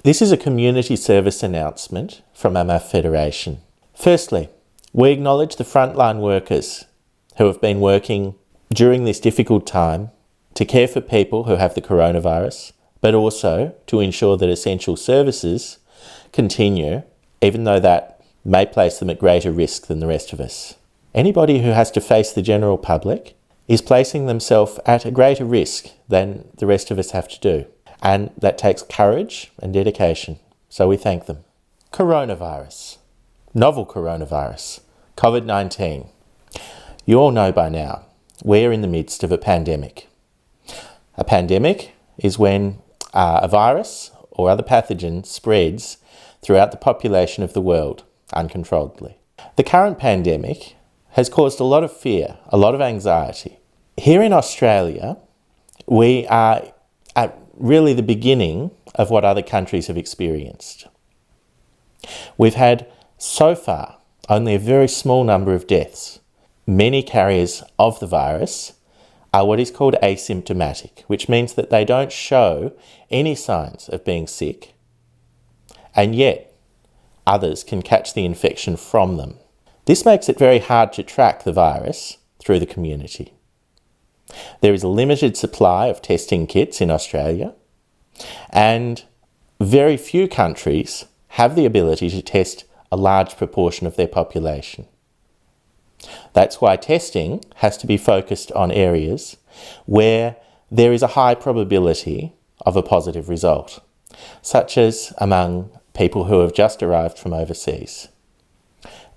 This is a community service announcement from AMAF Federation. Firstly, we acknowledge the frontline workers who have been working during this difficult time to care for people who have the coronavirus, but also to ensure that essential services continue, even though that may place them at greater risk than the rest of us. Anybody who has to face the general public is placing themselves at a greater risk than the rest of us have to do. And that takes courage and dedication. So we thank them. Coronavirus. Novel coronavirus. COVID-19. You all know by now, we're in the midst of a pandemic. A pandemic is when a virus or other pathogen spreads throughout the population of the world uncontrolledly. The current pandemic has caused a lot of fear, a lot of anxiety. Here in Australia, we are at really the beginning of what other countries have experienced. We've had, so far, only a very small number of deaths. Many carriers of the virus are what is called asymptomatic, which means that they don't show any signs of being sick, and yet others can catch the infection from them. This makes it very hard to track the virus through the community. There is a limited supply of testing kits in Australia, and very few countries have the ability to test a large proportion of their population. That's why testing has to be focused on areas where there is a high probability of a positive result, such as among people who have just arrived from overseas.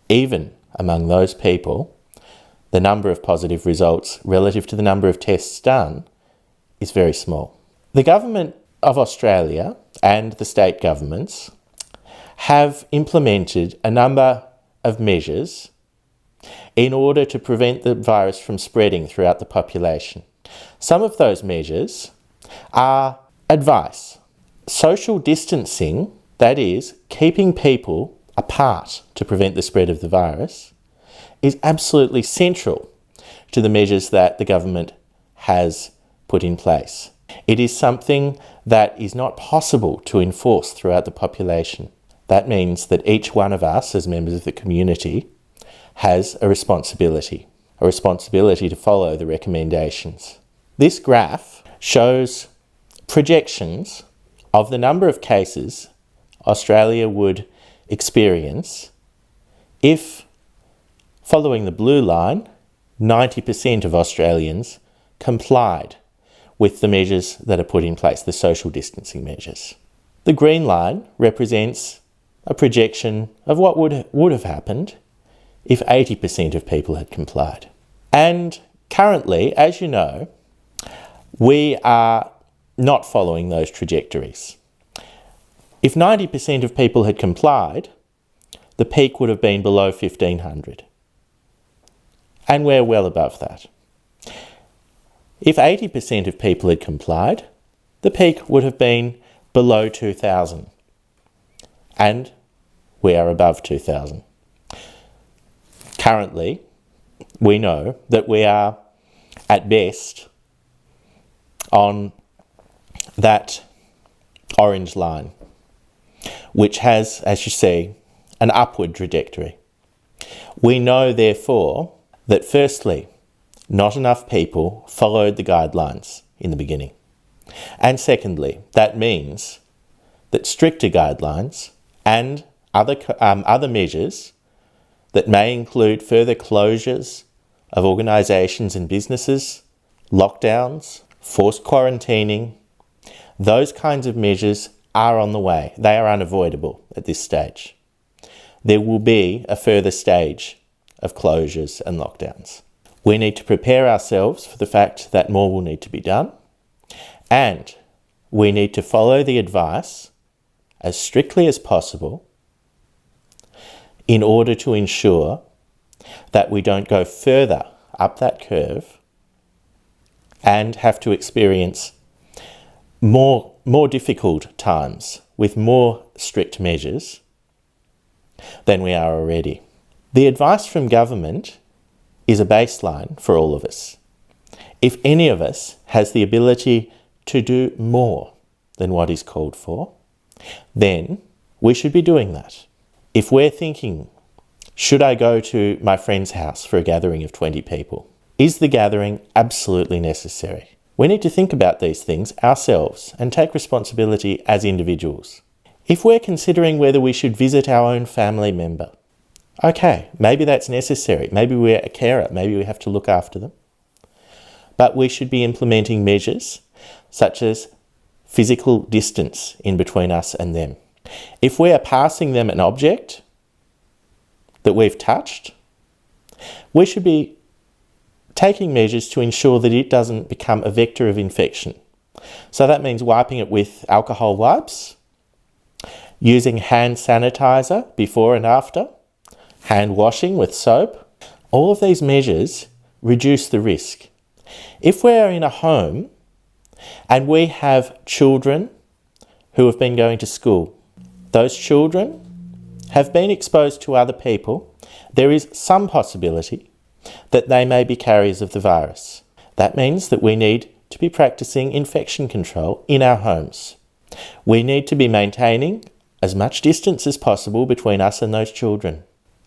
Even among those people, the number of positive results relative to the number of tests done is very small. The government of Australia and the state governments have implemented a number of measures in order to prevent the virus from spreading throughout the population. Some of those measures are advice. Social distancing, that is, keeping people apart to prevent the spread of the virus, is absolutely central to the measures that the government has put in place. It is something that is not possible to enforce throughout the population. That means that each one of us, as members of the community, has a responsibility to follow the recommendations. This graph shows projections of the number of cases Australia would experience if, following the blue line, 90% of Australians complied with the measures that are put in place, the social distancing measures. The green line represents a projection of what would have happened if 80% of people had complied. And currently, as you know, we are not following those trajectories. If 90% of people had complied, the peak would have been below 1,500. And we're well above that. If 80% of people had complied, the peak would have been below 2,000. And we are above 2,000. Currently, we know that we are, at best, on that orange line, which has, as you see, an upward trajectory. We know, therefore, that firstly, not enough people followed the guidelines in the beginning. And secondly, that means that stricter guidelines and other measures that may include further closures of organisations and businesses, lockdowns, forced quarantining, those kinds of measures are on the way. They are unavoidable at this stage. There will be a further stage of closures and lockdowns. We need to prepare ourselves for the fact that more will need to be done, and we need to follow the advice as strictly as possible in order to ensure that we don't go further up that curve and have to experience more difficult times with more strict measures than we are already. The advice from government is a baseline for all of us. If any of us has the ability to do more than what is called for, then we should be doing that. If we're thinking, should I go to my friend's house for a gathering of 20 people? Is the gathering absolutely necessary? We need to think about these things ourselves and take responsibility as individuals. If we're considering whether we should visit our own family member, okay, maybe that's necessary. Maybe we're a carer. Maybe we have to look after them. But we should be implementing measures such as physical distance in between us and them. If we are passing them an object that we've touched, we should be taking measures to ensure that it doesn't become a vector of infection. So that means wiping it with alcohol wipes, using hand sanitizer before and after, hand washing with soap. All of these measures reduce the risk. If we are in a home and we have children who have been going to school, those children have been exposed to other people, there is some possibility that they may be carriers of the virus. That means that we need to be practicing infection control in our homes. We need to be maintaining as much distance as possible between us and those children.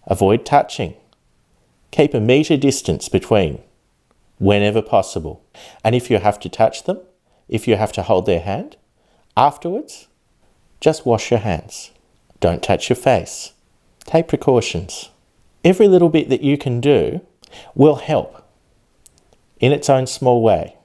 Avoid touching. Keep a metre distance between whenever possible. And if you have to touch them, if you have to hold their hand, afterwards, just wash your hands. Don't touch your face. Take precautions. Every little bit that you can do will help in its own small way.